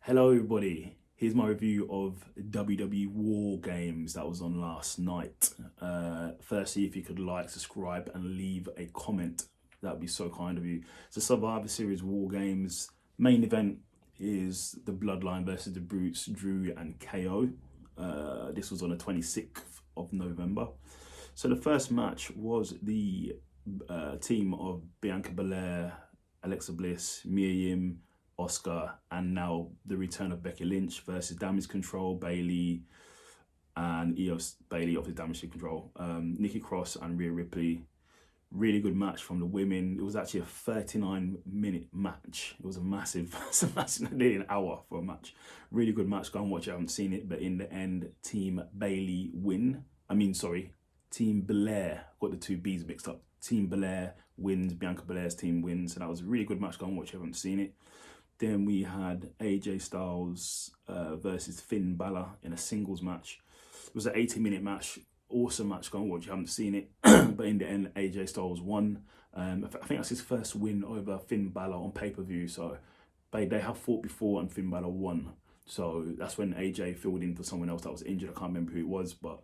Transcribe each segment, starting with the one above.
Hello everybody, here's my review of WWE War Games that was on last night. Firstly, if you could like, subscribe and leave a comment, that would be so kind of you. It's a Survivor Series War Games. Main event is the Bloodline versus the Brutes, Drew and KO. This was on the 26th of November. So the first match was the team of Bianca Belair, Alexa Bliss, Mia Yim, Oscar, and now the return of Becky Lynch versus Damage Control, Bayley, and Eos Bayley of the Damage Control, Nikki Cross and Rhea Ripley. Really good match from the women. It was actually a 39-minute match. It was a massive, nearly an hour for a match. Really good match. Go and watch it. I haven't seen it, but in the end, Team Bayley win. Team Belair. Got the two B's mixed up. Team Belair wins. Bianca Belair's team wins. So that was a really good match. Go and watch it. I haven't seen it. Then we had AJ Styles versus Finn Balor in a singles match. It was an 80-minute match. Awesome match. Go and watch. You haven't seen it. But in the end, AJ Styles won. I think that's his first win over Finn Balor on pay-per-view. So they have fought before and Finn Balor won. So that's when AJ filled in for someone else that was injured. I can't remember who it was. But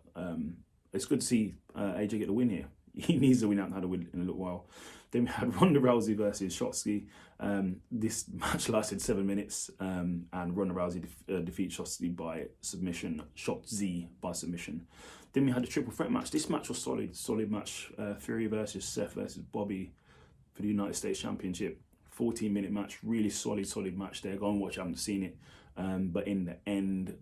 it's good to see AJ get the win here. He needs to win out and had a win in a little while. Then we had Ronda Rousey versus Shotzi. This match lasted 7 minutes, and Ronda Rousey defeats Shotzi by submission. Then we had a triple threat match. This match was solid match. Fury versus Seth versus Bobby for the United States Championship. 14-minute match, really solid match there. Go and watch. I haven't seen it. But in the end,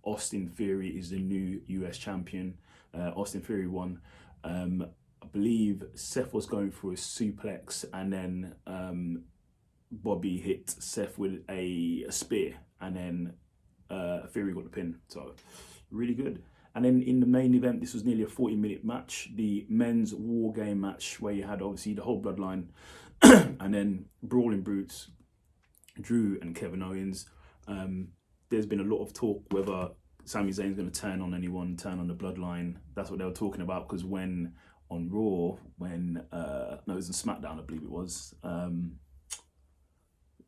Austin Theory is the new US champion. Austin Theory won. I believe Seth was going for a suplex, and then Bobby hit Seth with a spear, and then Theory got the pin. So really good. And then in the main event, this was nearly a 40-minute match, the men's war game match, where you had obviously the whole bloodline, and then Brawling Brutes, Drew and Kevin Owens. There's been a lot of talk whether Sami Zayn's going to turn on anyone, turn on the bloodline. That's what they were talking about, because when on Raw, it was on SmackDown, I believe it was,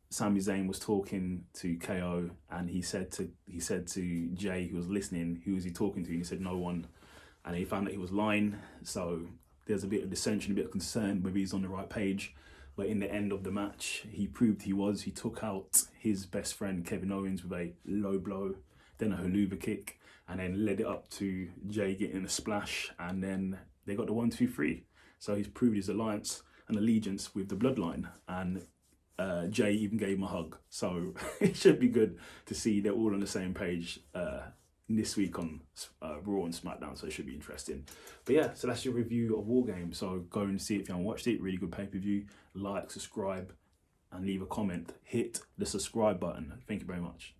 Sami Zayn was talking to KO, and he said to Jay, who was listening, who was he talking to? And he said no one, and he found that he was lying. So there's a bit of dissension, a bit of concern whether he's on the right page. But in the end of the match, he proved he was. He took out his best friend Kevin Owens with a low blow, then a haluva kick, and then led it up to Jay getting a splash, and then they got the 1, 2, 3. So he's proved his alliance and allegiance with the bloodline, and Jay even gave him a hug. So it should be good to see they're all on the same page this week on Raw and SmackDown, so it should be interesting. But yeah, so that's your review of War Games. So go and see it if you haven't watched it. Really good pay-per-view. Like, subscribe, and leave a comment. Hit the subscribe button. Thank you very much.